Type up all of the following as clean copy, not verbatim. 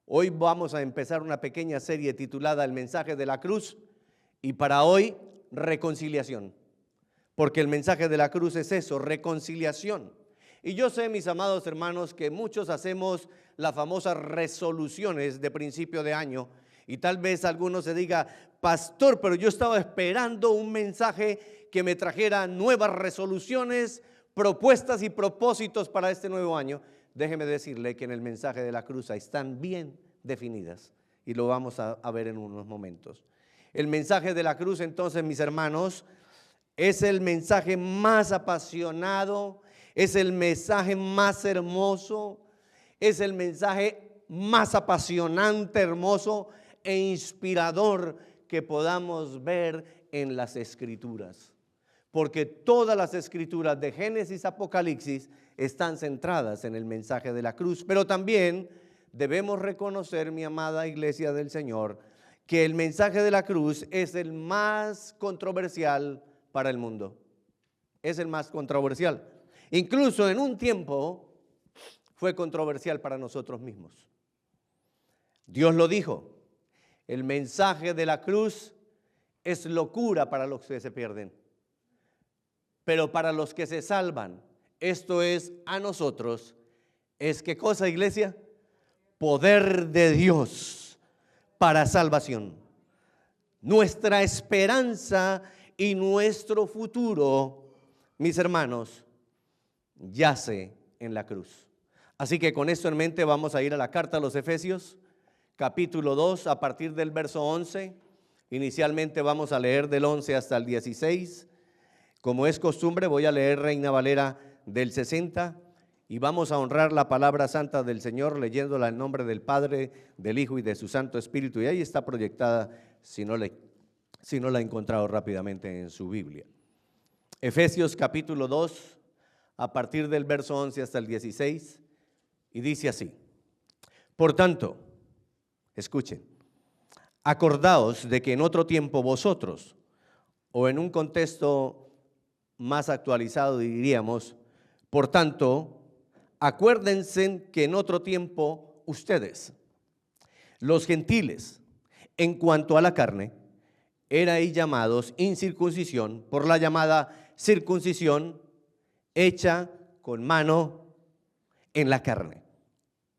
Hoy vamos a empezar una pequeña serie titulada El mensaje de la cruz y para hoy reconciliación. Porque el mensaje de la cruz es eso, reconciliación. Y yo sé, mis amados hermanos, que muchos hacemos las famosas resoluciones de principio de año y tal vez alguno se diga, pastor, pero yo estaba esperando un mensaje que me trajera nuevas resoluciones, propuestas y propósitos para este nuevo año. Déjeme decirle que en el mensaje de la cruz están bien definidas y lo vamos a ver en unos momentos. El mensaje de la cruz, entonces, mis hermanos, es el mensaje más apasionado, es el mensaje más hermoso, es el mensaje más apasionante, hermoso e inspirador que podamos ver en las Escrituras. Porque todas las Escrituras de Génesis a Apocalipsis están centradas en el mensaje de la cruz. Pero también debemos reconocer, mi amada iglesia del Señor, que el mensaje de la cruz es el más controversial para el mundo. Es el más controversial. Incluso en un tiempo fue controversial para nosotros mismos. Dios lo dijo, el mensaje de la cruz es locura para los que se pierden, pero para los que se salvan, esto es a nosotros, es ¿qué cosa, iglesia? Poder de Dios para salvación. Nuestra esperanza y nuestro futuro, mis hermanos, yace en la cruz. Así que con esto en mente vamos a ir a la carta a los Efesios, capítulo 2, a partir del verso 11. Inicialmente vamos a leer del 11 hasta el 16. Como es costumbre, voy a leer Reina Valera del 60 y vamos a honrar la palabra santa del Señor leyéndola en nombre del Padre, del Hijo y de su Santo Espíritu. Y ahí está proyectada, si no la ha encontrado rápidamente en su Biblia. Efesios capítulo 2, a partir del verso 11 hasta el 16, y dice así: por tanto, escuchen, acordaos de que en otro tiempo vosotros, o en un contexto más actualizado diríamos, por tanto, acuérdense que en otro tiempo ustedes, los gentiles, en cuanto a la carne, erais llamados incircuncisión por la llamada circuncisión hecha con mano en la carne.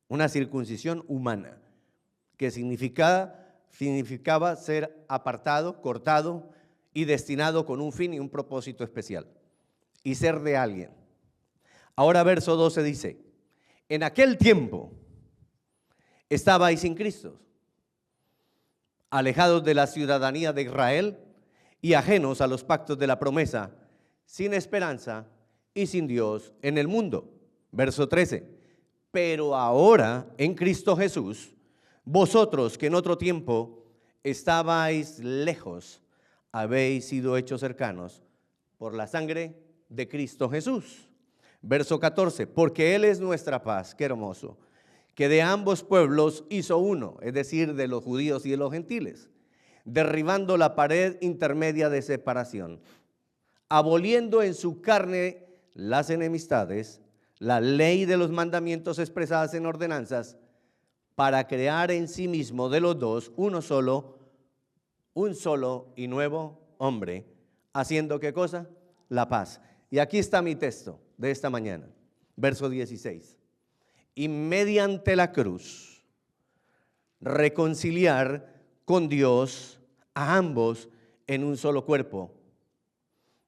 Una circuncisión humana que significaba ser apartado, cortado y destinado con un fin y un propósito especial y ser de alguien. Ahora verso 12 dice, en aquel tiempo estabais sin Cristo, alejados de la ciudadanía de Israel y ajenos a los pactos de la promesa, sin esperanza y sin Dios en el mundo. Verso 13, pero ahora en Cristo Jesús, vosotros que en otro tiempo estabais lejos, habéis sido hechos cercanos por la sangre de Cristo Jesús. Verso 14, porque Él es nuestra paz, qué hermoso, que de ambos pueblos hizo uno, es decir, de los judíos y de los gentiles, derribando la pared intermedia de separación, aboliendo en su carne las enemistades, la ley de los mandamientos expresadas en ordenanzas, para crear en sí mismo de los dos un solo y nuevo hombre, haciendo ¿qué cosa? La paz. Y aquí está mi texto de esta mañana, verso 16. Y mediante la cruz reconciliar con Dios a ambos en un solo cuerpo,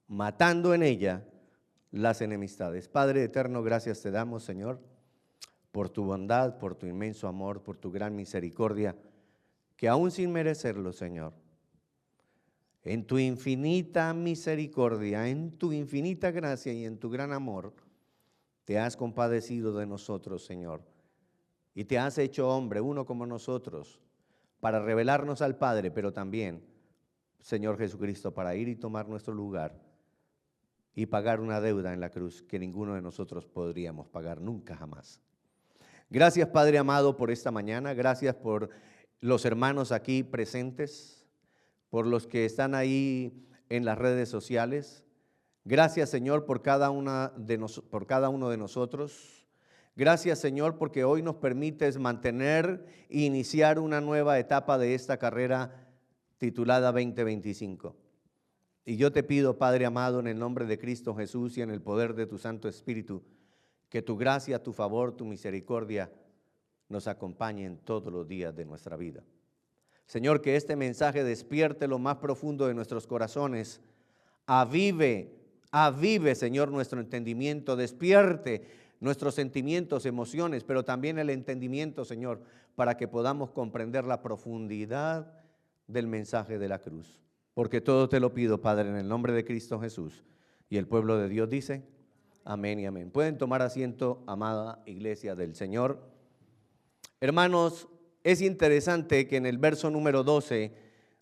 matando en ella las enemistades. Padre eterno, gracias te damos, Señor, por tu bondad, por tu inmenso amor, por tu gran misericordia, que aún sin merecerlo, Señor, en tu infinita misericordia, en tu infinita gracia y en tu gran amor, te has compadecido de nosotros, Señor, y te has hecho hombre, uno como nosotros, para revelarnos al Padre, pero también, Señor Jesucristo, para ir y tomar nuestro lugar y pagar una deuda en la cruz que ninguno de nosotros podríamos pagar nunca jamás. Gracias, Padre amado, por esta mañana. Gracias por los hermanos aquí presentes, por los que están ahí en las redes sociales. Gracias, Señor, por cada uno de nosotros. Gracias, Señor, porque hoy nos permites mantener e iniciar una nueva etapa de esta carrera titulada 2025. Y yo te pido, Padre amado, en el nombre de Cristo Jesús y en el poder de tu Santo Espíritu, que tu gracia, tu favor, tu misericordia nos acompañe en todos los días de nuestra vida. Señor, que este mensaje despierte lo más profundo de nuestros corazones, avive, Señor, nuestro entendimiento, despierte nuestros sentimientos, emociones, pero también el entendimiento, Señor, para que podamos comprender la profundidad del mensaje de la cruz. Porque todo te lo pido, Padre, en el nombre de Cristo Jesús. Y el pueblo de Dios dice, amén y amén. Pueden tomar asiento, amada iglesia del Señor. Hermanos, es interesante que en el verso número 12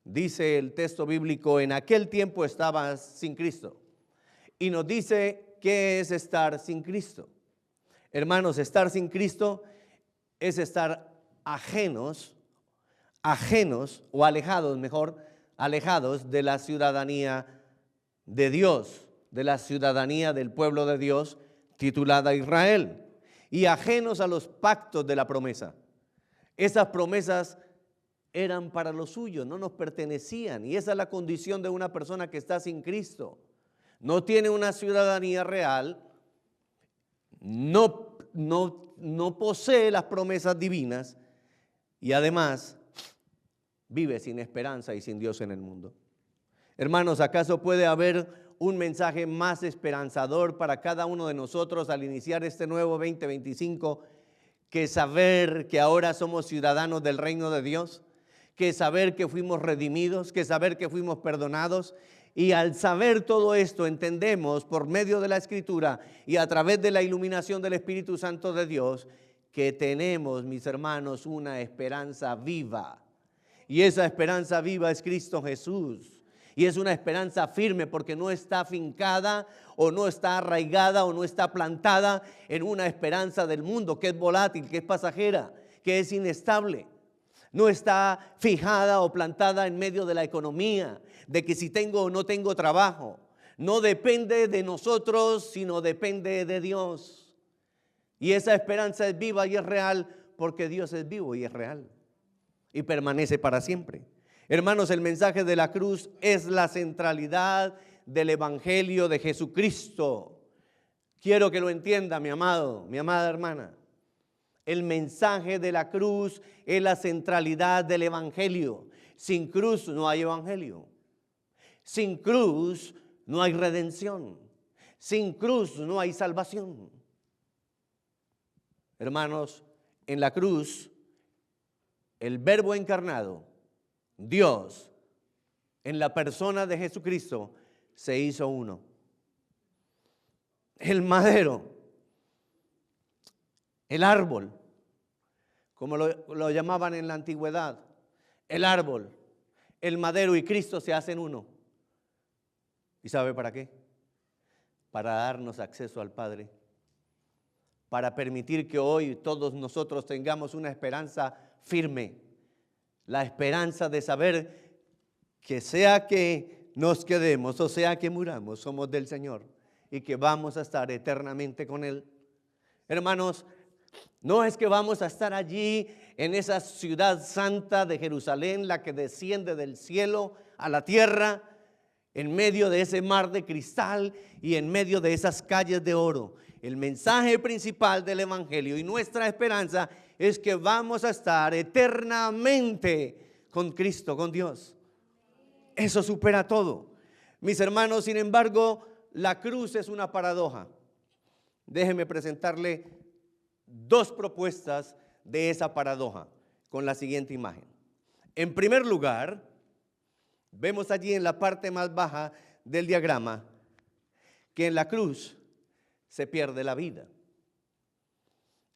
dice el texto bíblico, en aquel tiempo estabas sin Cristo. Y nos dice, ¿qué es estar sin Cristo? Hermanos, estar sin Cristo es estar ajenos o alejados, alejados de la ciudadanía de Dios, de la ciudadanía del pueblo de Dios titulada Israel, y ajenos a los pactos de la promesa. Esas promesas eran para los suyos, no nos pertenecían, y esa es la condición de una persona que está sin Cristo. No tiene una ciudadanía real, no posee las promesas divinas y además vive sin esperanza y sin Dios en el mundo. Hermanos, ¿acaso puede haber un mensaje más esperanzador para cada uno de nosotros al iniciar este nuevo 2025 que saber que ahora somos ciudadanos del reino de Dios, que saber que fuimos redimidos, que saber que fuimos perdonados? Y al saber todo esto entendemos por medio de la Escritura y a través de la iluminación del Espíritu Santo de Dios que tenemos, mis hermanos, una esperanza viva. Y esa esperanza viva es Cristo Jesús. Y es una esperanza firme porque no está afincada o no está arraigada o no está plantada en una esperanza del mundo que es volátil, que es pasajera, que es inestable. No está fijada o plantada en medio de la economía, de que si tengo o no tengo trabajo. No depende de nosotros, sino depende de Dios. Y esa esperanza es viva y es real porque Dios es vivo y es real y permanece para siempre. Hermanos, el mensaje de la cruz es la centralidad del Evangelio de Jesucristo. Quiero que lo entienda, mi amado, mi amada hermana. El mensaje de la cruz es la centralidad del Evangelio. Sin cruz no hay Evangelio. Sin cruz no hay redención. Sin cruz no hay salvación. Hermanos, en la cruz, el Verbo encarnado, Dios, en la persona de Jesucristo, se hizo uno. El madero, el árbol, como lo llamaban en la antigüedad, el árbol, el madero y Cristo se hacen uno. ¿Y sabe para qué? Para darnos acceso al Padre, para permitir que hoy todos nosotros tengamos una esperanza firme, la esperanza de saber que sea que nos quedemos o sea que muramos, somos del Señor y que vamos a estar eternamente con Él. Hermanos, no es que vamos a estar allí en esa ciudad santa de Jerusalén, la que desciende del cielo a la tierra, en medio de ese mar de cristal y en medio de esas calles de oro. El mensaje principal del Evangelio y nuestra esperanza es que vamos a estar eternamente con Cristo, con Dios. Eso supera todo. Mis hermanos, sin embargo, la cruz es una paradoja. Déjeme presentarle dos propuestas de esa paradoja con la siguiente imagen. En primer lugar, vemos allí en la parte más baja del diagrama que en la cruz se pierde la vida.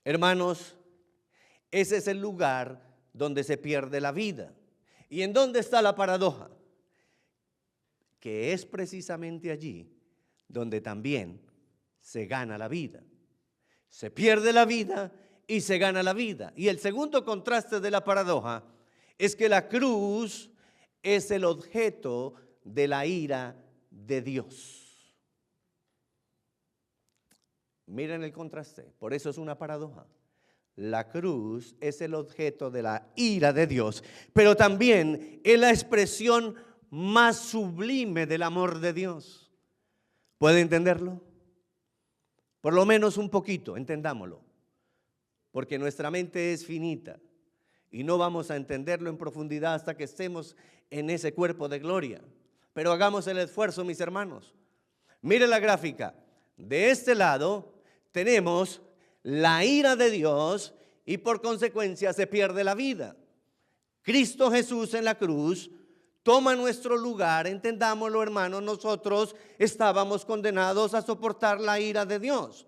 Hermanos, ese es el lugar donde se pierde la vida. ¿Y en dónde está la paradoja? Que es precisamente allí donde también se gana la vida. Se pierde la vida y se gana la vida. Y el segundo contraste de la paradoja es que la cruz es el objeto de la ira de Dios. Miren el contraste, por eso es una paradoja. La cruz es el objeto de la ira de Dios, pero también es la expresión más sublime del amor de Dios. ¿Puede entenderlo? Por lo menos un poquito, entendámoslo, porque nuestra mente es finita y no vamos a entenderlo en profundidad hasta que estemos en ese cuerpo de gloria. Pero hagamos el esfuerzo, mis hermanos. Mire la gráfica. De este lado tenemos la ira de Dios y por consecuencia se pierde la vida. Cristo Jesús en la cruz toma nuestro lugar. Entendámoslo, hermanos, nosotros estábamos condenados a soportar la ira de Dios.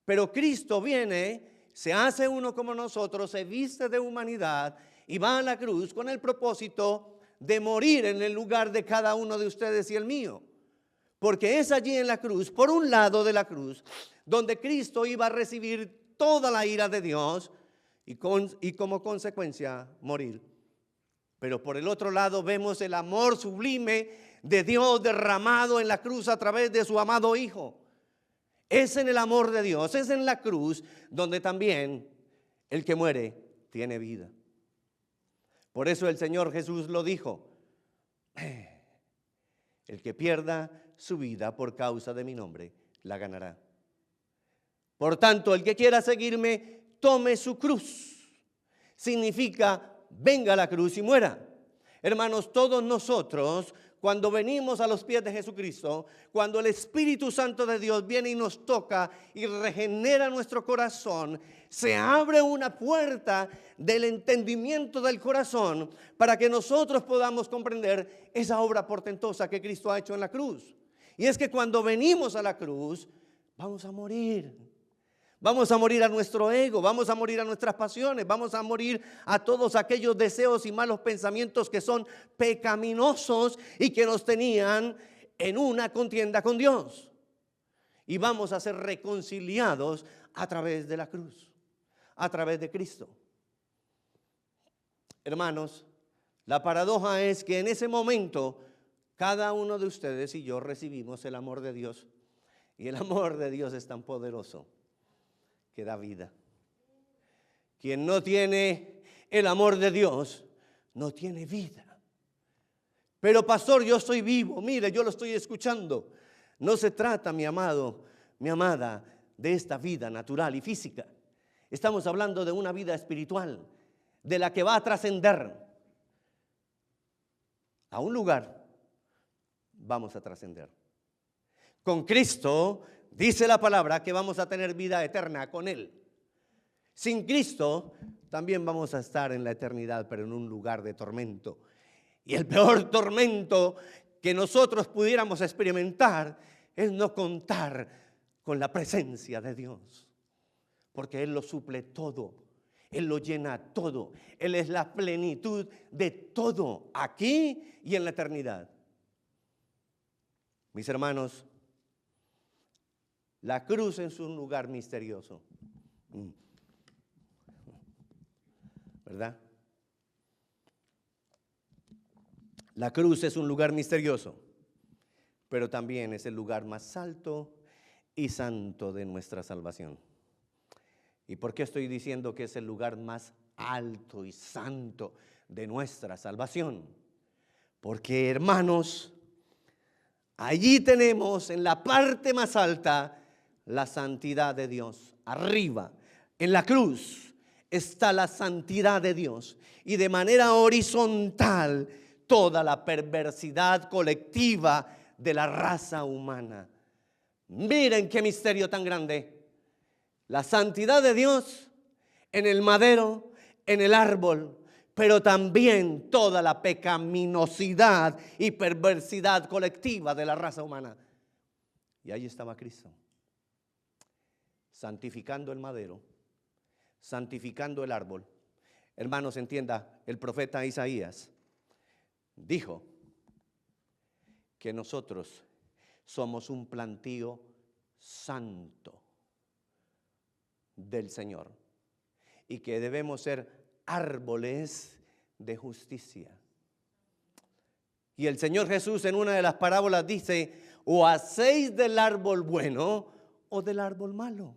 Pero Cristo viene, se hace uno como nosotros, se viste de humanidad y va a la cruz con el propósito de morir en el lugar de cada uno de ustedes y el mío. Porque es allí en la cruz, por un lado de la cruz, donde Cristo iba a recibir toda la ira de Dios y como consecuencia morir. Pero por el otro lado vemos el amor sublime de Dios derramado en la cruz a través de su amado Hijo. Es en el amor de Dios, es en la cruz donde también el que muere tiene vida. Por eso el Señor Jesús lo dijo: el que pierda su vida por causa de mi nombre, la ganará. Por tanto, el que quiera seguirme, tome su cruz. Significa, venga a la cruz y muera. Hermanos, todos nosotros, cuando venimos a los pies de Jesucristo, cuando el Espíritu Santo de Dios viene y nos toca y regenera nuestro corazón, se abre una puerta del entendimiento del corazón para que nosotros podamos comprender esa obra portentosa que Cristo ha hecho en la cruz. Y es que cuando venimos a la cruz, vamos a morir. Vamos a morir a nuestro ego, vamos a morir a nuestras pasiones, vamos a morir a todos aquellos deseos y malos pensamientos que son pecaminosos y que nos tenían en una contienda con Dios. Y vamos a ser reconciliados a través de la cruz, a través de Cristo. Hermanos, la paradoja es que en ese momento cada uno de ustedes y yo recibimos el amor de Dios. Y el amor de Dios es tan poderoso que da vida. Quien no tiene el amor de Dios no tiene vida. Pero pastor, yo estoy vivo, mire, yo lo estoy escuchando. No se trata, mi amado, mi amada, de esta vida natural y física. Estamos hablando de una vida espiritual, de la que va a trascender. A un lugar vamos a trascender. Con Cristo dice la palabra que vamos a tener vida eterna con Él. Sin Cristo también vamos a estar en la eternidad, pero en un lugar de tormento. Y el peor tormento que nosotros pudiéramos experimentar es no contar con la presencia de Dios. Porque Él lo suple todo, Él lo llena todo. Él es la plenitud de todo, aquí y en la eternidad. Mis hermanos, la cruz es un lugar misterioso, ¿verdad? La cruz es un lugar misterioso, pero también es el lugar más alto y santo de nuestra salvación. ¿Y por qué estoy diciendo que es el lugar más alto y santo de nuestra salvación? Porque, hermanos, allí tenemos en la parte más alta la santidad de Dios. Arriba, en la cruz, está la santidad de Dios. Y de manera horizontal, toda la perversidad colectiva de la raza humana. Miren qué misterio tan grande. La santidad de Dios en el madero, en el árbol, pero también toda la pecaminosidad y perversidad colectiva de la raza humana. Y ahí estaba Cristo, santificando el madero, santificando el árbol. Hermanos, entienda, el profeta Isaías dijo que nosotros somos un plantío santo del Señor y que debemos ser árboles de justicia. Y el Señor Jesús en una de las parábolas dice: o hacéis del árbol bueno o del árbol malo.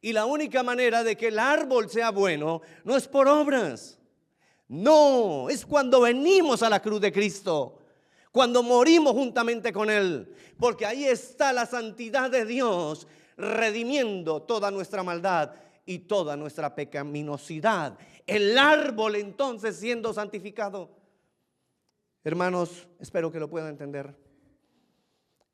Y la única manera de que el árbol sea bueno no es por obras. No, es cuando venimos a la cruz de Cristo, cuando morimos juntamente con Él, porque ahí está la santidad de Dios redimiendo toda nuestra maldad y toda nuestra pecaminosidad. El árbol entonces siendo santificado. Hermanos, espero que lo puedan entender.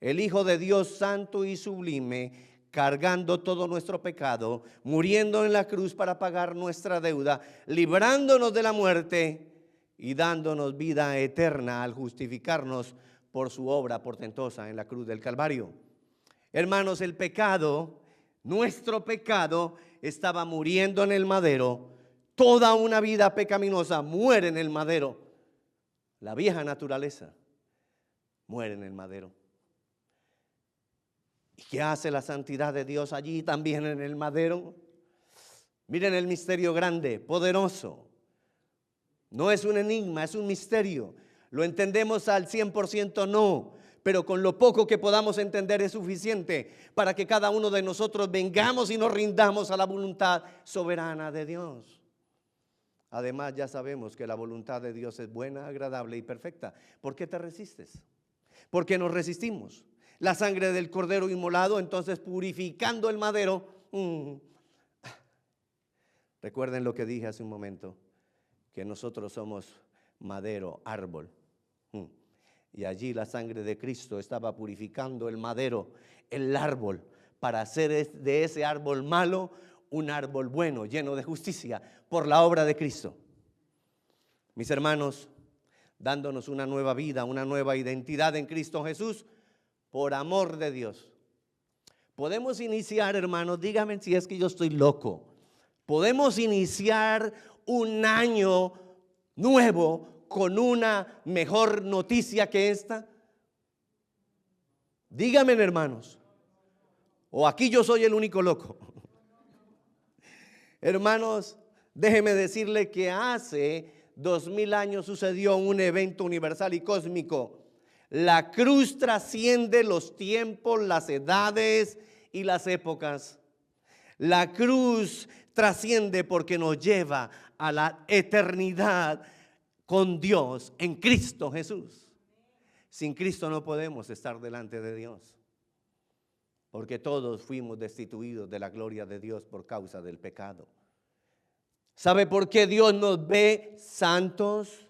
El Hijo de Dios santo y sublime, cargando todo nuestro pecado, muriendo en la cruz para pagar nuestra deuda, librándonos de la muerte y dándonos vida eterna al justificarnos por su obra portentosa en la cruz del Calvario. Hermanos, el pecado, nuestro pecado, estaba muriendo en el madero. Toda una vida pecaminosa muere en el madero. La vieja naturaleza muere en el madero. ¿Y qué hace la santidad de Dios allí también en el madero? Miren el misterio grande, poderoso. No es un enigma, es un misterio. ¿Lo entendemos al 100%? No. Pero con lo poco que podamos entender es suficiente para que cada uno de nosotros vengamos y nos rindamos a la voluntad soberana de Dios. Además, ya sabemos que la voluntad de Dios es buena, agradable y perfecta. ¿Por qué te resistes? ¿Por qué nos resistimos? La sangre del cordero inmolado, entonces purificando el madero. Recuerden lo que dije hace un momento, que nosotros somos madero, árbol. Y allí la sangre de Cristo estaba purificando el madero, el árbol, para hacer de ese árbol malo un árbol bueno, lleno de justicia, por la obra de Cristo. Mis hermanos, dándonos una nueva vida, una nueva identidad en Cristo Jesús, por amor de Dios. Podemos iniciar, hermanos, díganme si es que yo estoy loco. Podemos iniciar un año nuevo con una mejor noticia que esta. Díganme, hermanos. O aquí yo soy el único loco. Hermanos, déjeme decirle que hace 2000 años sucedió un evento universal y cósmico. La cruz trasciende los tiempos, las edades y las épocas. La cruz trasciende porque nos lleva a la eternidad con Dios en Cristo Jesús. Sin Cristo no podemos estar delante de Dios, porque todos fuimos destituidos de la gloria de Dios por causa del pecado. ¿Sabe por qué Dios nos ve santos,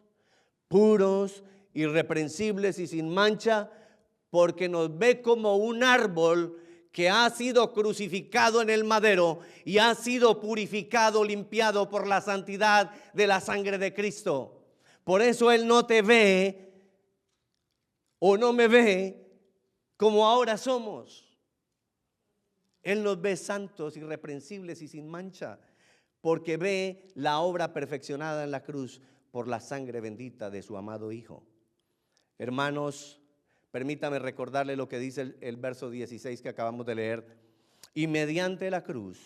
puros, irreprensibles y sin mancha? Porque nos ve como un árbol que ha sido crucificado en el madero y ha sido purificado, limpiado por la santidad de la sangre de Cristo. Por eso Él no te ve o no me ve como ahora somos. Él nos ve santos, irreprensibles y sin mancha, porque ve la obra perfeccionada en la cruz por la sangre bendita de su amado Hijo. Hermanos, permítame recordarle lo que dice el verso 16 que acabamos de leer. Y mediante la cruz,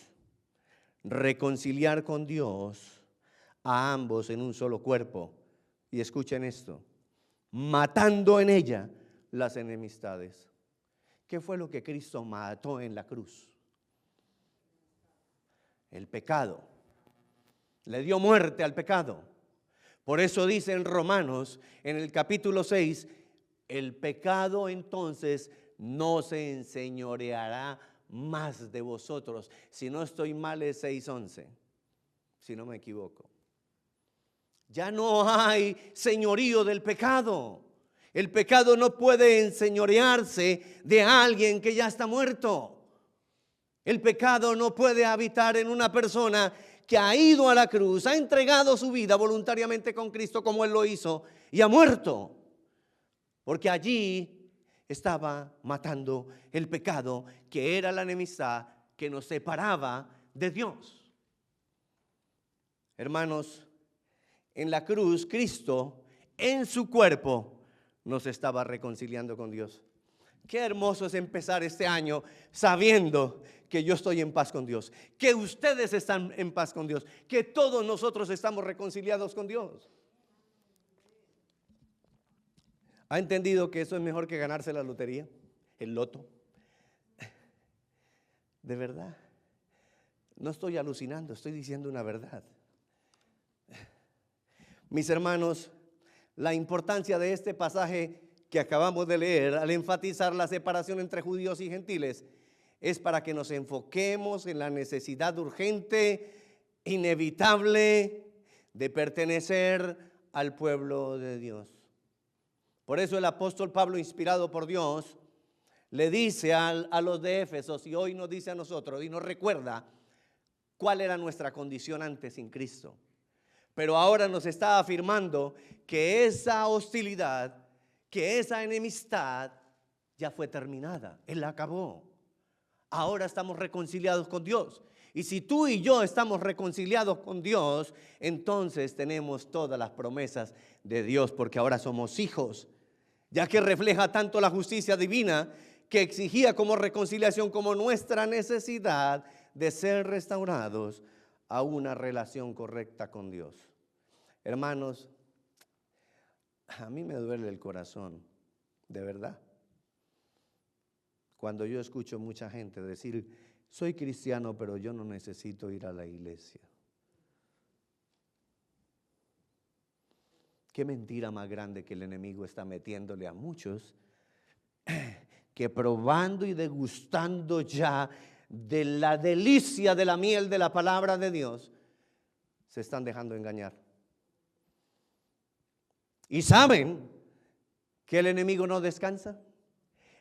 reconciliar con Dios a ambos en un solo cuerpo. Y escuchen esto, matando en ella las enemistades. ¿Qué fue lo que Cristo mató en la cruz? El pecado. Le dio muerte al pecado. Por eso dice en Romanos, en el capítulo 6, el pecado entonces no se enseñoreará más de vosotros. Si no estoy mal es 6:11, si no me equivoco. Ya no hay señorío del pecado. El pecado no puede enseñorearse de alguien que ya está muerto. El pecado no puede habitar en una persona que ha ido a la cruz, ha entregado su vida voluntariamente con Cristo como Él lo hizo y ha muerto. Porque allí estaba matando el pecado, que era la enemistad que nos separaba de Dios. Hermanos, en la cruz Cristo en su cuerpo nos estaba reconciliando con Dios. Qué hermoso es empezar este año sabiendo que yo estoy en paz con Dios, que ustedes están en paz con Dios, que todos nosotros estamos reconciliados con Dios. ¿Ha entendido que eso es mejor que ganarse la lotería, el loto? De verdad. No estoy alucinando, estoy diciendo una verdad. Mis hermanos, la importancia de este pasaje que acabamos de leer al enfatizar la separación entre judíos y gentiles es para que nos enfoquemos en la necesidad urgente, inevitable de pertenecer al pueblo de Dios. Por eso el apóstol Pablo, inspirado por Dios, le dice a los de Éfeso, y hoy nos dice a nosotros, y nos recuerda cuál era nuestra condición antes sin Cristo. Pero ahora nos está afirmando que esa hostilidad, que esa enemistad ya fue terminada. Él la acabó. Ahora estamos reconciliados con Dios. Y si tú y yo estamos reconciliados con Dios, entonces tenemos todas las promesas de Dios, porque ahora somos hijos, ya que refleja tanto la justicia divina que exigía como reconciliación como nuestra necesidad de ser restaurados a una relación correcta con Dios. Hermanos, a mí me duele el corazón, de verdad, cuando yo escucho mucha gente decir, soy cristiano, pero yo no necesito ir a la iglesia. Qué mentira más grande que el enemigo está metiéndole a muchos, que probando y degustando ya de la delicia de la miel de la palabra de Dios, se están dejando engañar. Y saben que el enemigo no descansa.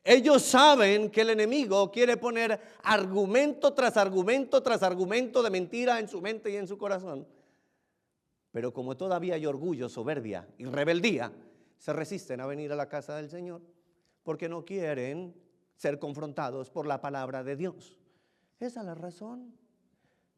Ellos saben que el enemigo quiere poner argumento tras argumento tras argumento de mentira en su mente y en su corazón. Pero como todavía hay orgullo, soberbia y rebeldía, se resisten a venir a la casa del Señor porque no quieren ser confrontados por la palabra de Dios. Esa es la razón.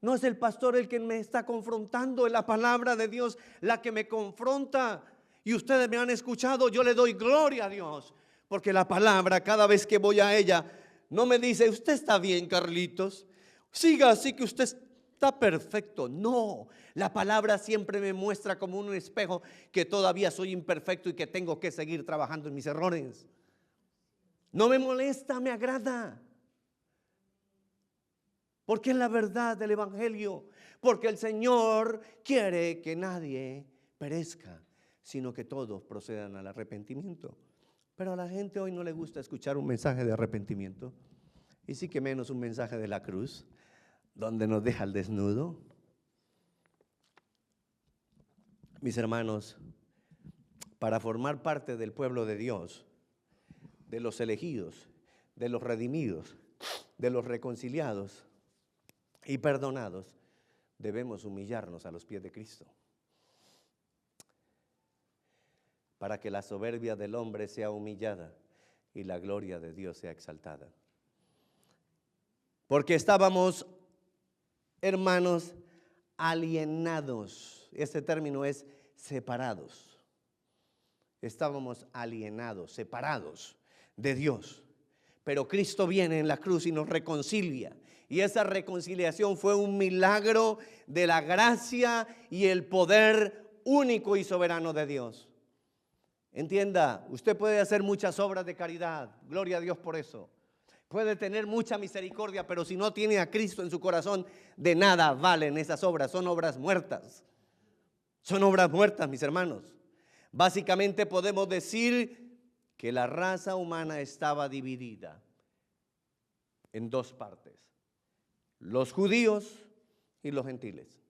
No es el pastor el que me está confrontando, es la palabra de Dios la que me confronta. Y ustedes me han escuchado, yo le doy gloria a Dios, porque la palabra, cada vez que voy a ella, no me dice, usted está bien, Carlitos, siga así que usted está perfecto. No, la palabra siempre me muestra como un espejo que todavía soy imperfecto y que tengo que seguir trabajando en mis errores. No me molesta, me agrada. Porque es la verdad del evangelio, porque el Señor quiere que nadie perezca, sino que todos procedan al arrepentimiento. Pero a la gente hoy no le gusta escuchar un mensaje de arrepentimiento, y sí que menos un mensaje de la cruz, donde nos deja al desnudo. Mis hermanos, para formar parte del pueblo de Dios, de los elegidos, de los redimidos, de los reconciliados y perdonados, debemos humillarnos a los pies de Cristo, para que la soberbia del hombre sea humillada y la gloria de Dios sea exaltada. Porque estábamos, hermanos, alienados. Este término es separados. Estábamos alienados, separados de Dios. Pero Cristo viene en la cruz y nos reconcilia. Y esa reconciliación fue un milagro de la gracia y el poder único y soberano de Dios. Entienda, usted puede hacer muchas obras de caridad, gloria a Dios por eso. Puede tener mucha misericordia, pero si no tiene a Cristo en su corazón, de nada valen esas obras, son obras muertas. Son obras muertas, mis hermanos. Básicamente podemos decir que la raza humana estaba dividida en dos partes, los judíos y los gentiles.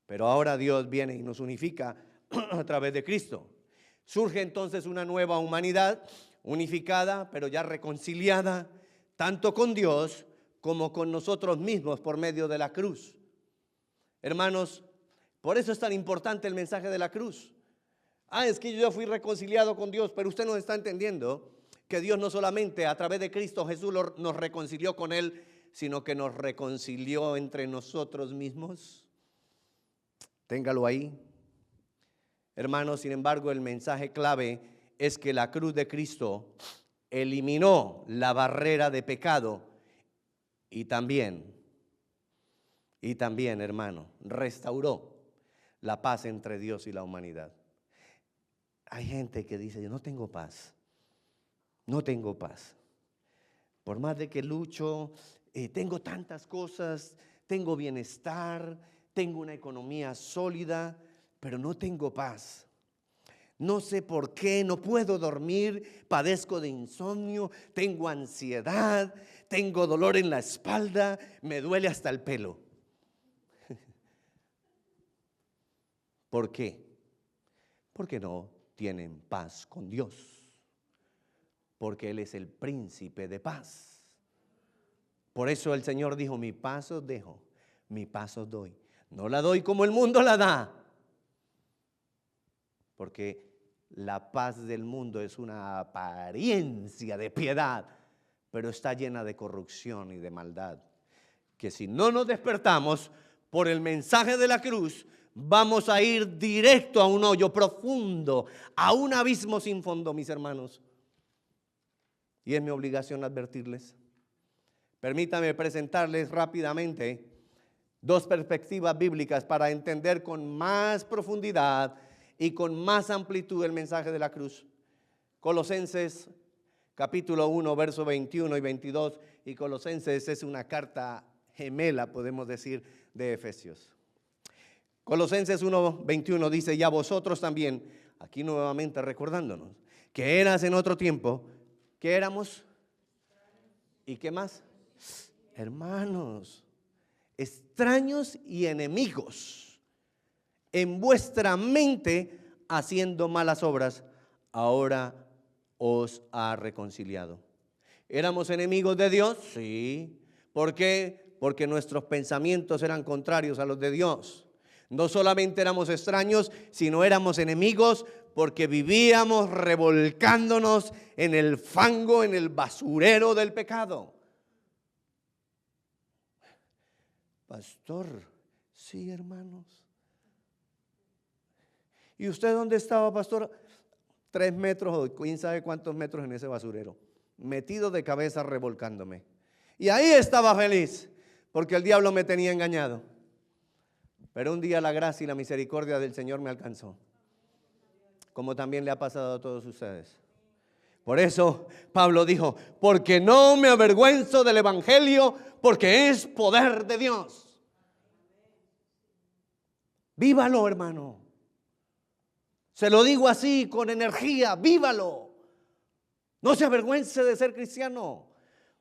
Pero ahora Dios viene y nos unifica a través de Cristo. Surge entonces una nueva humanidad unificada, pero ya reconciliada, tanto con Dios como con nosotros mismos por medio de la cruz. Hermanos, por eso es tan importante el mensaje de la cruz. Es que yo ya fui reconciliado con Dios, pero usted no está entendiendo que Dios no solamente a través de Cristo Jesús nos reconcilió con Él, sino que nos reconcilió entre nosotros mismos. Téngalo ahí. Hermanos, sin embargo, el mensaje clave es que la cruz de Cristo eliminó la barrera de pecado y también, hermano, restauró la paz entre Dios y la humanidad. Hay gente que dice, yo no tengo paz, no tengo paz. Por más de que lucho, tengo tantas cosas, tengo bienestar, tengo una economía sólida, pero no tengo paz. No sé por qué, no puedo dormir, padezco de insomnio, tengo ansiedad, tengo dolor en la espalda, me duele hasta el pelo. ¿Por qué? Porque no tienen paz con Dios, porque Él es el príncipe de paz. Por eso el Señor dijo: mi paz os dejo, mi paz os doy. No la doy como el mundo la da, porque la paz del mundo es una apariencia de piedad, pero está llena de corrupción y de maldad, que si no nos despertamos por el mensaje de la cruz, vamos a ir directo a un hoyo profundo, a un abismo sin fondo, mis hermanos. Y es mi obligación advertirles. Permítame presentarles rápidamente dos perspectivas bíblicas para entender con más profundidad y con más amplitud el mensaje de la cruz. Colosenses capítulo 1, verso 21 y 22, y Colosenses es una carta gemela, podemos decir, de Efesios. Colosenses 1, 21 dice: y a vosotros también, aquí nuevamente recordándonos, que eras en otro tiempo, ¿qué éramos? ¿Y qué más? Hermanos, extraños y enemigos en vuestra mente, haciendo malas obras, ahora os ha reconciliado. ¿Éramos enemigos de Dios? Sí. ¿Por qué? Porque nuestros pensamientos eran contrarios a los de Dios. No solamente éramos extraños, sino éramos enemigos porque vivíamos revolcándonos en el fango, en el basurero del pecado. Pastor, sí, hermanos. ¿Y usted dónde estaba, pastor? 3 metros o quién sabe cuántos metros en ese basurero, metido de cabeza revolcándome. Y ahí estaba feliz, porque el diablo me tenía engañado. Pero un día la gracia y la misericordia del Señor me alcanzó, como también le ha pasado a todos ustedes. Por eso Pablo dijo: porque no me avergüenzo del evangelio, porque es poder de Dios. Vívalo, hermano. Se lo digo así, con energía: vívalo. No se avergüence de ser cristiano.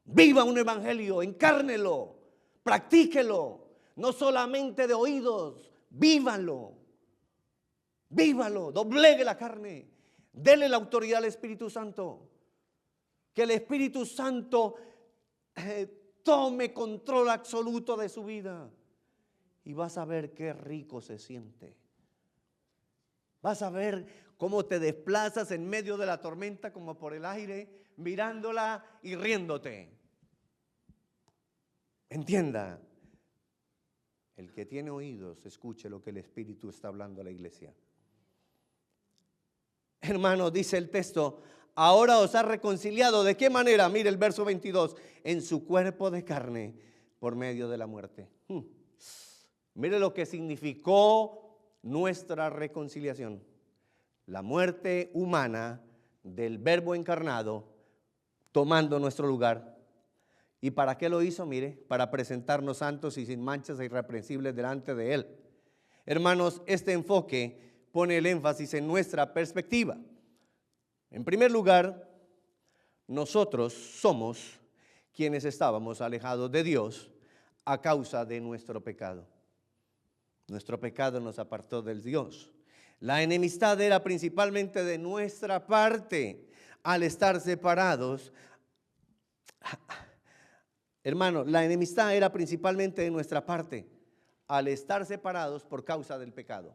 Viva un evangelio, encárnelo, practíquelo. No solamente de oídos, vívalo. Vívalo, doblegue la carne. Dele la autoridad al Espíritu Santo. Que el Espíritu Santo tome control absoluto de su vida. Y vas a ver qué rico se siente. Vas a ver cómo te desplazas en medio de la tormenta como por el aire, mirándola y riéndote. Entienda, el que tiene oídos, escuche lo que el Espíritu está hablando a la iglesia. Hermanos, dice el texto: ahora os ha reconciliado. ¿De qué manera? Mire el verso 22. En su cuerpo de carne, por medio de la muerte. Mire lo que significó nuestra reconciliación. La muerte humana del Verbo encarnado tomando nuestro lugar. ¿Y para qué lo hizo? Mire, para presentarnos santos y sin manchas e irreprensibles delante de Él. Hermanos, este enfoque pone el énfasis en nuestra perspectiva. En primer lugar, nosotros somos quienes estábamos alejados de Dios a causa de nuestro pecado. Nuestro pecado nos apartó del Dios. La enemistad era principalmente de nuestra parte al estar separados. Hermano, la enemistad era principalmente de nuestra parte al estar separados por causa del pecado.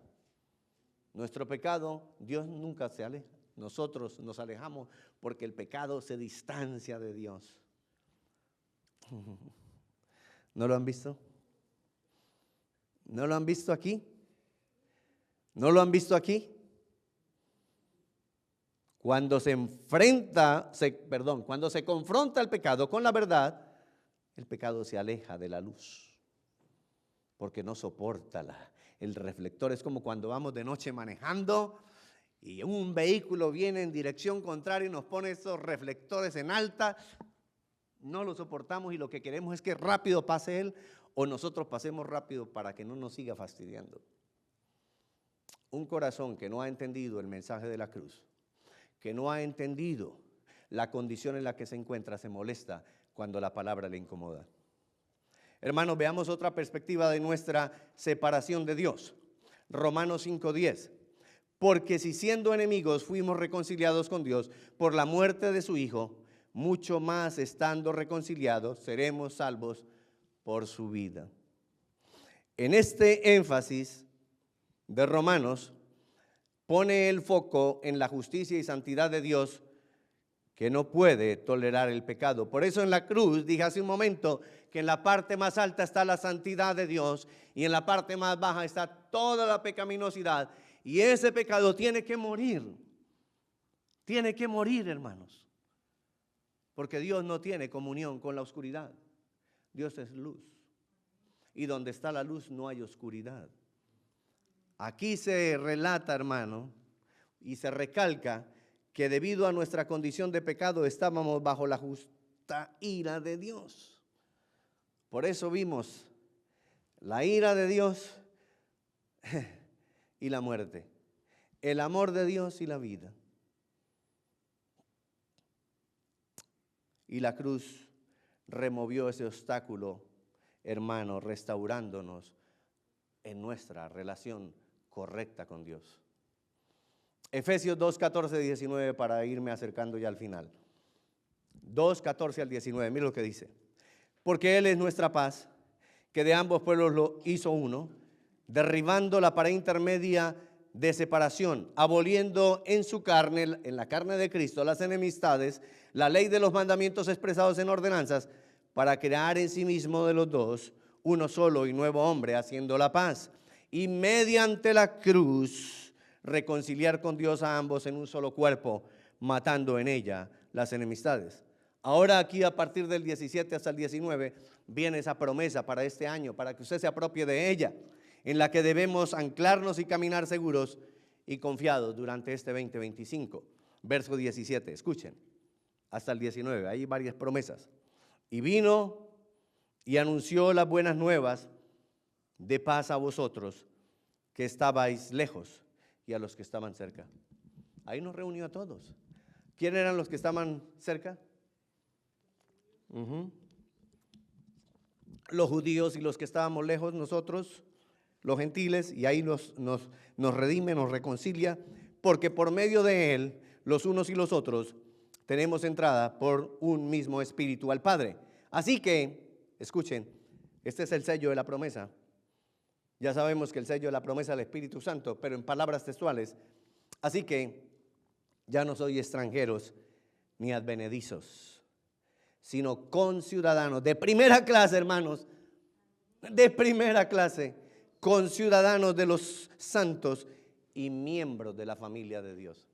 Nuestro pecado, Dios nunca se aleja. Nosotros nos alejamos porque el pecado se distancia de Dios. ¿No lo han visto? ¿No lo han visto aquí? ¿No lo han visto aquí? Cuando se confronta el pecado con la verdad, el pecado se aleja de la luz, porque no soporta el reflector. Es como cuando vamos de noche manejando y un vehículo viene en dirección contraria y nos pone esos reflectores en alta. no lo soportamos y lo que queremos es que rápido pase Él o nosotros pasemos rápido para que no nos siga fastidiando. Un corazón que no ha entendido el mensaje de la cruz, que no ha entendido la condición en la que se encuentra, se molesta cuando la palabra le incomoda. Hermanos, veamos otra perspectiva de nuestra separación de Dios. Romanos 5:10. Porque si siendo enemigos fuimos reconciliados con Dios por la muerte de su Hijo, mucho más estando reconciliados seremos salvos por su vida. En este énfasis de Romanos pone el foco en la justicia y santidad de Dios, que no puede tolerar el pecado. Por eso en la cruz, dije hace un momento, que en la parte más alta está la santidad de Dios y en la parte más baja está toda la pecaminosidad. Y ese pecado tiene que morir. Tiene que morir, hermanos. Porque Dios no tiene comunión con la oscuridad. Dios es luz. Y donde está la luz no hay oscuridad. Aquí se relata, hermano, y se recalca que debido a nuestra condición de pecado estábamos bajo la justa ira de Dios. Por eso vimos la ira de Dios y la muerte, el amor de Dios y la vida. Y la cruz removió ese obstáculo, hermano, restaurándonos en nuestra relación correcta con Dios. Efesios 2, 14, 19, para irme acercando ya al final. 2, 14 al 19, mira lo que dice. Porque Él es nuestra paz, que de ambos pueblos lo hizo uno, derribando la pared intermedia de separación, aboliendo en su carne, en la carne de Cristo, las enemistades, la ley de los mandamientos expresados en ordenanzas, para crear en sí mismo de los dos uno solo y nuevo hombre, haciendo la paz. Y mediante la cruz reconciliar con Dios a ambos en un solo cuerpo, matando en ella las enemistades. Ahora aquí a partir del 17 hasta el 19 viene esa promesa para este año, para que usted se apropie de ella, en la que debemos anclarnos y caminar seguros y confiados durante este 2025. Verso 17, escuchen, hasta el 19, hay varias promesas. Y vino y anunció las buenas nuevas de paz a vosotros que estabais lejos y a los que estaban cerca. Ahí nos reunió a todos. ¿Quién eran los que estaban cerca? Los judíos y los que estábamos lejos, nosotros, los gentiles, y ahí nos redime, nos reconcilia, porque por medio de Él, los unos y los otros, tenemos entrada por un mismo espíritu al Padre. Así que, escuchen, este es el sello de la promesa. Ya sabemos que el sello de la promesa del Espíritu Santo, pero en palabras textuales. Así que ya no sois extranjeros ni advenedizos, sino conciudadanos de primera clase, hermanos, de primera clase, conciudadanos de los santos y miembros de la familia de Dios.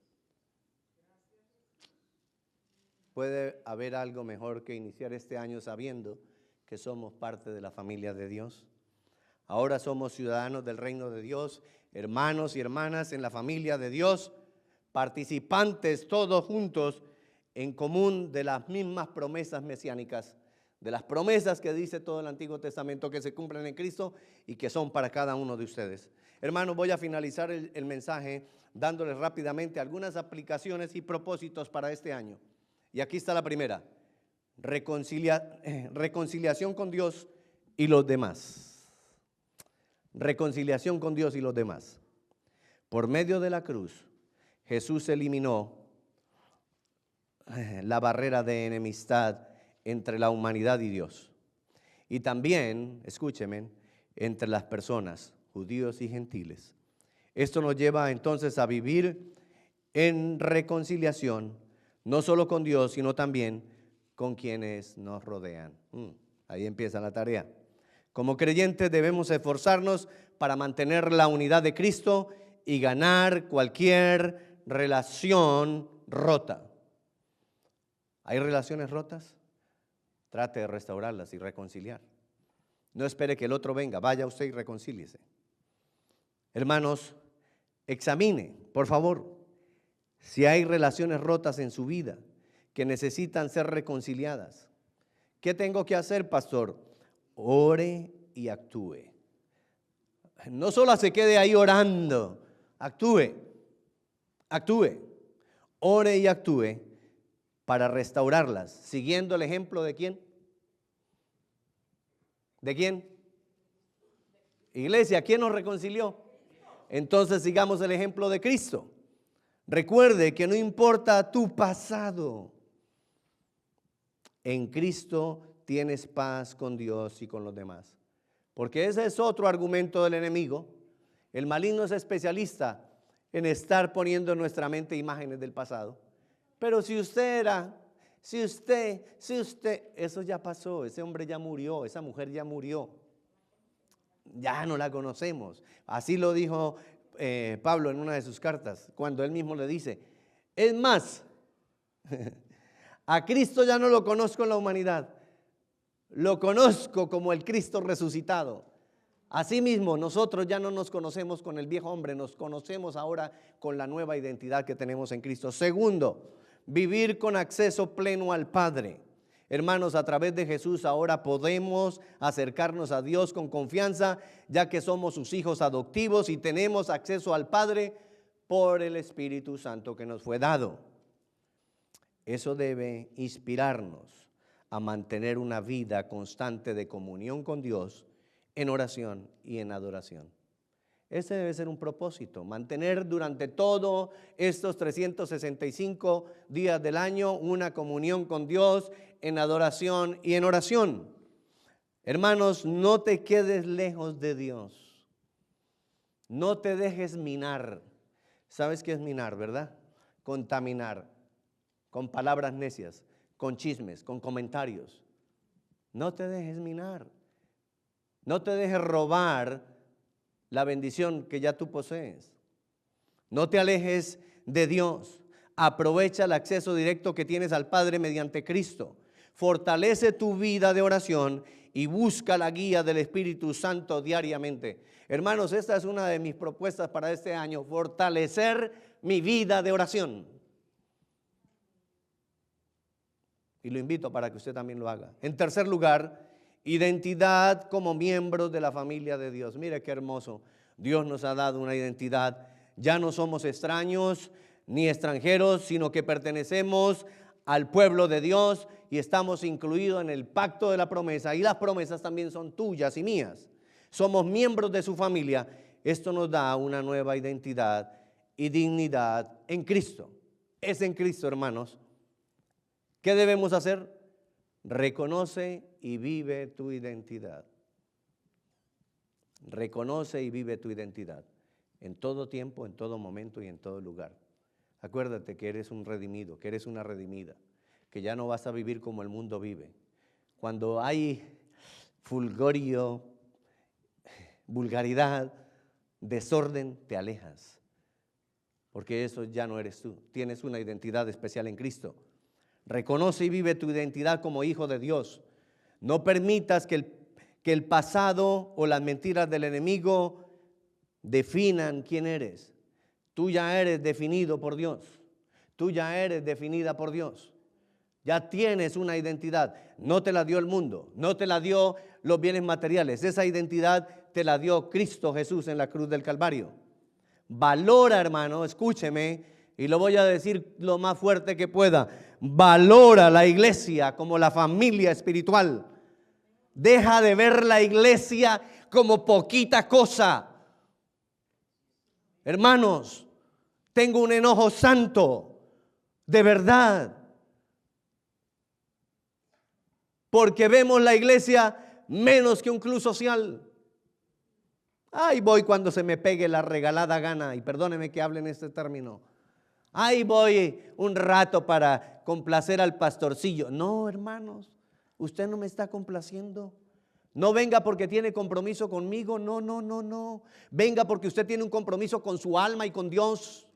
¿Puede haber algo mejor que iniciar este año sabiendo que somos parte de la familia de Dios? Ahora somos ciudadanos del reino de Dios, hermanos y hermanas en la familia de Dios, participantes todos juntos en común de las mismas promesas mesiánicas, de las promesas que dice todo el Antiguo Testamento que se cumplen en Cristo y que son para cada uno de ustedes. Hermanos, voy a finalizar el mensaje dándoles rápidamente algunas aplicaciones y propósitos para este año. Y aquí está la primera: reconciliación con Dios y los demás. Reconciliación con Dios y los demás. Por medio de la cruz, Jesús eliminó la barrera de enemistad entre la humanidad y Dios. Y también, escúcheme, entre las personas, judíos y gentiles. Esto nos lleva entonces a vivir en reconciliación, no solo con Dios, sino también con quienes nos rodean. Ahí empieza la tarea. Como creyentes debemos esforzarnos para mantener la unidad de Cristo y ganar cualquier relación rota. ¿Hay relaciones rotas? Trate de restaurarlas y reconciliar. No espere que el otro venga, vaya usted y reconcíliese. Hermanos, examine, por favor, si hay relaciones rotas en su vida que necesitan ser reconciliadas. ¿Qué tengo que hacer, pastor? Ore y actúe. No solo se quede ahí orando, actúe. Ore y actúe para restaurarlas, siguiendo el ejemplo de ¿quién? ¿De quién? Iglesia, ¿quién nos reconcilió? Entonces sigamos el ejemplo de Cristo. Recuerde que no importa tu pasado, en Cristo tienes paz con Dios y con los demás. Porque ese es otro argumento del enemigo. El maligno es especialista en estar poniendo en nuestra mente imágenes del pasado. Pero si usted, eso ya pasó, ese hombre ya murió, esa mujer ya murió. Ya no la conocemos. Así lo dijo Pablo en una de sus cartas, cuando él mismo le dice, es más, a Cristo ya no lo conozco en la humanidad, lo conozco como el Cristo resucitado. Asimismo, nosotros ya no nos conocemos con el viejo hombre, nos conocemos ahora con la nueva identidad que tenemos en Cristo. Segundo, vivir con acceso pleno al Padre. Hermanos, a través de Jesús ahora podemos acercarnos a Dios con confianza, ya que somos sus hijos adoptivos y tenemos acceso al Padre por el Espíritu Santo que nos fue dado. Eso debe inspirarnos a mantener una vida constante de comunión con Dios en oración y en adoración. Ese debe ser un propósito, mantener durante todos estos 365 días del año una comunión con Dios en adoración y en oración. Hermanos, no te quedes lejos de Dios. No te dejes minar. ¿Sabes qué es minar, verdad? Contaminar con palabras necias, con chismes, con comentarios. No te dejes minar. No te dejes robar la bendición que ya tú posees. No te alejes de Dios. Aprovecha el acceso directo que tienes al Padre mediante Cristo. Fortalece tu vida de oración y busca la guía del Espíritu Santo diariamente. Hermanos, esta es una de mis propuestas para este año, fortalecer mi vida de oración. Y lo invito para que usted también lo haga. En tercer lugar, identidad como miembros de la familia de Dios. Mire qué hermoso. Dios nos ha dado una identidad. Ya no somos extraños ni extranjeros, sino que pertenecemos al pueblo de Dios y estamos incluidos en el pacto de la promesa. Y las promesas también son tuyas y mías. Somos miembros de su familia. Esto nos da una nueva identidad y dignidad en Cristo. Es en Cristo, hermanos. ¿Qué debemos hacer? Reconoce y vive tu identidad. Reconoce y vive tu identidad en todo tiempo, en todo momento y en todo lugar. Acuérdate que eres un redimido, que eres una redimida, que ya no vas a vivir como el mundo vive. Cuando hay fulgorio, vulgaridad, desorden, te alejas, porque eso ya no eres tú. Tienes una identidad especial en Cristo. Reconoce y vive tu identidad como hijo de Dios. No permitas que el pasado o las mentiras del enemigo definan quién eres. Tú ya eres definido por Dios. Tú ya eres definida por Dios. Ya tienes una identidad. No te la dio el mundo, no te la dio los bienes materiales. Esa identidad te la dio Cristo Jesús en la cruz del Calvario. Valora, hermano, escúcheme, y lo voy a decir lo más fuerte que pueda. Valora la iglesia como la familia espiritual. Deja de ver la iglesia como poquita cosa. Hermanos, tengo un enojo santo, de verdad, porque vemos la iglesia menos que un club social. Ahí voy cuando se me pegue la regalada gana, y perdóneme que hable en este término. Ahí voy un rato para complacer al pastorcillo. No, hermanos, usted no me está complaciendo. No venga porque tiene compromiso conmigo. No. Venga porque usted tiene un compromiso con su alma y con Dios.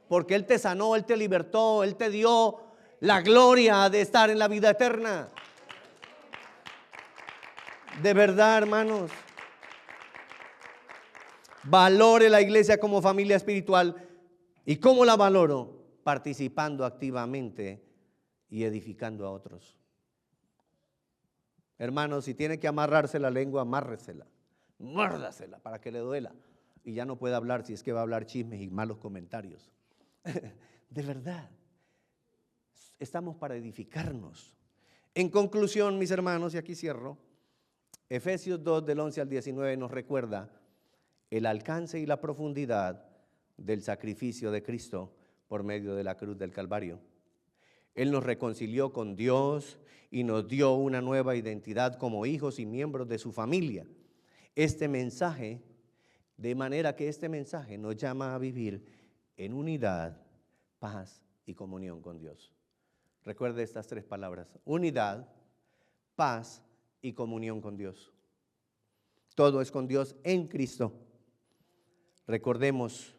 Porque Él te sanó, Él te libertó, Él te dio la gloria de estar en la vida eterna. De verdad, hermanos. Valore la iglesia como familia espiritual. ¿Y cómo la valoro? Participando activamente y edificando a otros. Hermano, si tiene que amarrarse la lengua, amárresela, muérdasela para que le duela. Y ya no puede hablar si es que va a hablar chismes y malos comentarios. De verdad, estamos para edificarnos. En conclusión, mis hermanos, y aquí cierro, Efesios 2 del 11 al 19 nos recuerda el alcance y la profundidad del sacrificio de Cristo por medio de la cruz del Calvario. Él nos reconcilió con Dios y nos dio una nueva identidad como hijos y miembros de su familia. De manera que este mensaje nos llama a vivir en unidad, paz y comunión con Dios. Recuerde estas tres palabras: unidad, paz y comunión con Dios. Todo es con Dios en Cristo. Recordemos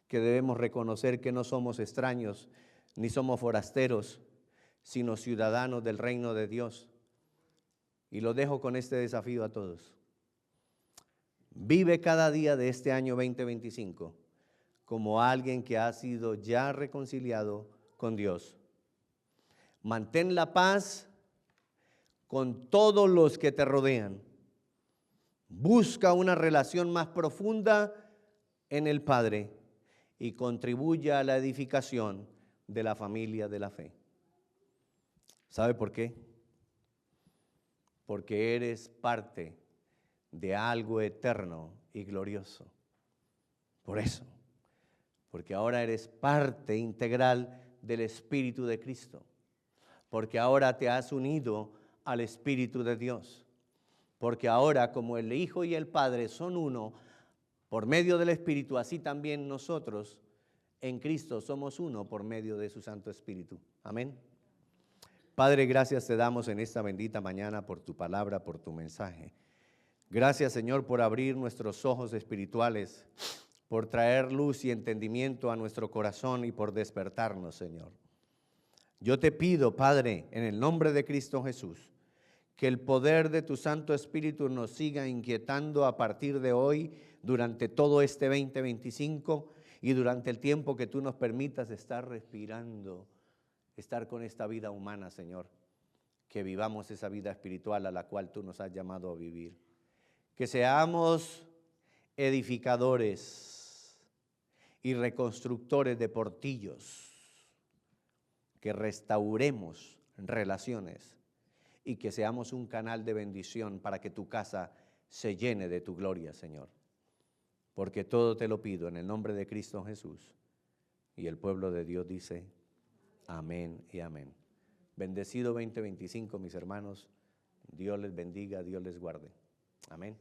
que debemos reconocer que no somos extraños ni somos forasteros, sino ciudadanos del reino de Dios. Y lo dejo con este desafío a todos. Vive cada día de este año 2025 como alguien que ha sido ya reconciliado con Dios. Mantén la paz con todos los que te rodean. Busca una relación más profunda en el Padre y contribuye a la edificación de la familia de la fe. ¿Sabe por qué? Porque eres parte de algo eterno y glorioso. Por eso, porque ahora eres parte integral del Espíritu de Cristo, porque ahora te has unido al Espíritu de Dios, porque ahora como el Hijo y el Padre son uno por medio del Espíritu, así también nosotros en Cristo somos uno por medio de su Santo Espíritu. Amén. Padre, gracias te damos en esta bendita mañana por tu palabra, por tu mensaje. Gracias, Señor, por abrir nuestros ojos espirituales, por traer luz y entendimiento a nuestro corazón y por despertarnos, Señor. Yo te pido, Padre, en el nombre de Cristo Jesús, que el poder de tu Santo Espíritu nos siga inquietando a partir de hoy, durante todo este 2025 y durante el tiempo que tú nos permitas estar respirando, estar con esta vida humana, Señor. Que vivamos esa vida espiritual a la cual tú nos has llamado a vivir. Que seamos edificadores y reconstructores de portillos. Que restauremos relaciones y que seamos un canal de bendición para que tu casa se llene de tu gloria, Señor. Porque todo te lo pido en el nombre de Cristo Jesús. Y el pueblo de Dios dice, amén y amén. Bendecido 2025, mis hermanos. Dios les bendiga, Dios les guarde. Amén.